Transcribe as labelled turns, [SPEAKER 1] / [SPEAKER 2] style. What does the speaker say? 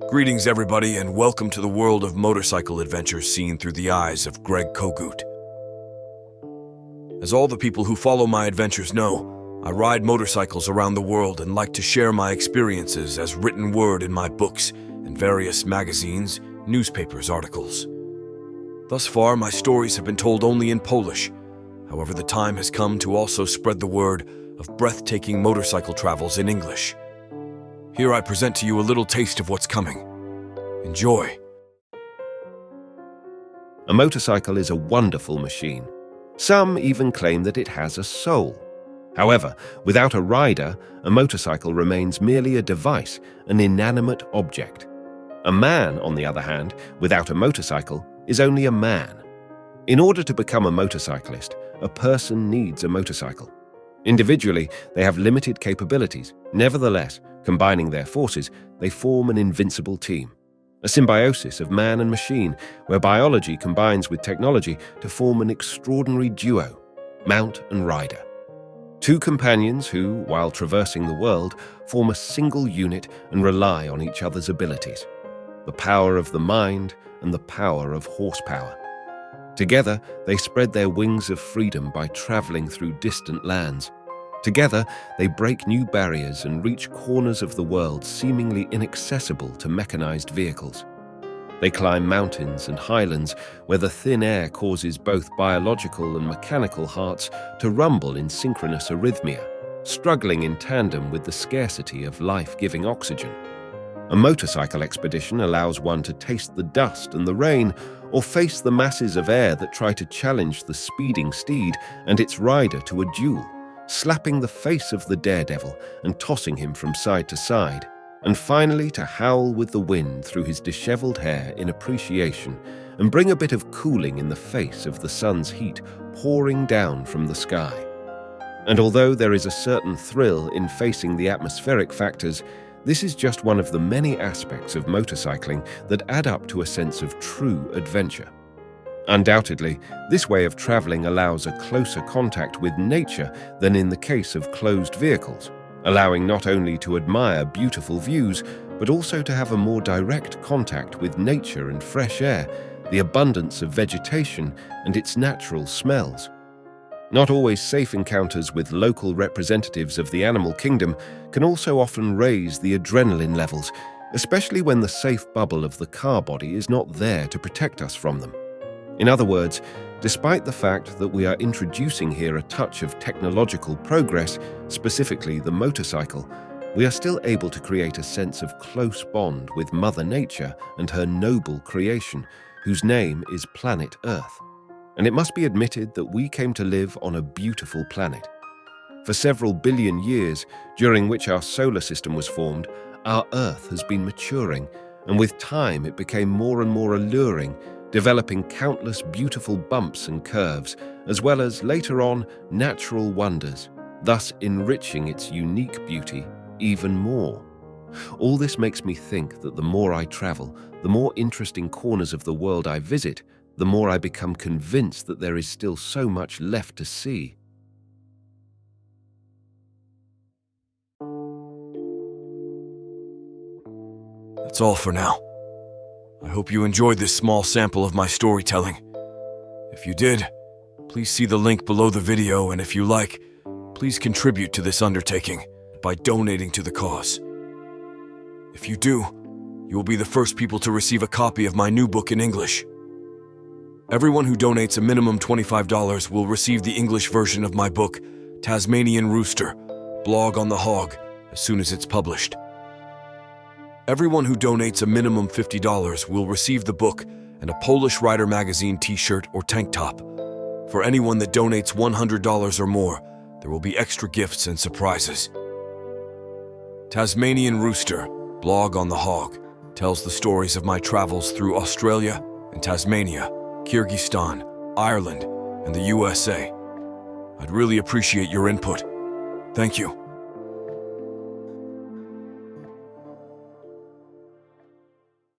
[SPEAKER 1] Greetings everybody and welcome to the world of motorcycle adventures seen through the eyes of Greg Kogut. As all the people who follow my adventures know, I ride motorcycles around the world and like to share my experiences as written word in my books and various magazines, newspapers, articles. Thus far, my stories have been told only in Polish. However, the time has come to also spread the word of breathtaking motorcycle travels in English. Here I present to you a little taste of what's coming. Enjoy.
[SPEAKER 2] A motorcycle is a wonderful machine. Some even claim that it has a soul. However, without a rider, a motorcycle remains merely a device, an inanimate object. A man, on the other hand, without a motorcycle, is only a man. In order to become a motorcyclist, a person needs a motorcycle. Individually, they have limited capabilities. Nevertheless, combining their forces, they form an invincible team. A symbiosis of man and machine, where biology combines with technology to form an extraordinary duo, mount and rider. Two companions who, while traversing the world, form a single unit and rely on each other's abilities. The power of the mind and the power of horsepower. Together, they spread their wings of freedom by traveling through distant lands. Together, they break new barriers and reach corners of the world seemingly inaccessible to mechanized vehicles. They climb mountains and highlands where the thin air causes both biological and mechanical hearts to rumble in synchronous arrhythmia, struggling in tandem with the scarcity of life-giving oxygen. A motorcycle expedition allows one to taste the dust and the rain, or face the masses of air that try to challenge the speeding steed and its rider to a duel, slapping the face of the daredevil and tossing him from side to side, and finally to howl with the wind through his disheveled hair in appreciation and bring a bit of cooling in the face of the sun's heat pouring down from the sky. And although there is a certain thrill in facing the atmospheric factors, this is just one of the many aspects of motorcycling that add up to a sense of true adventure. Undoubtedly, this way of traveling allows a closer contact with nature than in the case of closed vehicles, allowing not only to admire beautiful views, but also to have a more direct contact with nature and fresh air, the abundance of vegetation and its natural smells. Not always safe encounters with local representatives of the animal kingdom can also often raise the adrenaline levels, especially when the safe bubble of the car body is not there to protect us from them. In other words, despite the fact that we are introducing here a touch of technological progress, specifically the motorcycle, we are still able to create a sense of close bond with Mother Nature and her noble creation, whose name is planet Earth. And it must be admitted that we came to live on a beautiful planet. For several billion years, during which our solar system was formed, our Earth has been maturing, and with time it became more and more alluring, developing countless beautiful bumps and curves, as well as, later on, natural wonders, thus enriching its unique beauty even more. All this makes me think that the more I travel, the more interesting corners of the world I visit, the more I become convinced that there is still so much left to see.
[SPEAKER 1] That's all for now. I hope you enjoyed this small sample of my storytelling. If you did, please see the link below the video, and if you like, please contribute to this undertaking by donating to the cause. If you do, you will be the first people to receive a copy of my new book in English. Everyone who donates a minimum $25 will receive the English version of my book, Tasmanian Rooster, blog on the HOG, as soon as it's published. Everyone who donates a minimum $50 will receive the book and a Polish Rider magazine t-shirt or tank top. For anyone that donates $100 or more, there will be extra gifts and surprises. Tasmanian Rooster, blog on the HOG, tells the stories of my travels through Australia and Tasmania, Kyrgyzstan, Ireland, and the USA. I'd really appreciate your input. Thank you.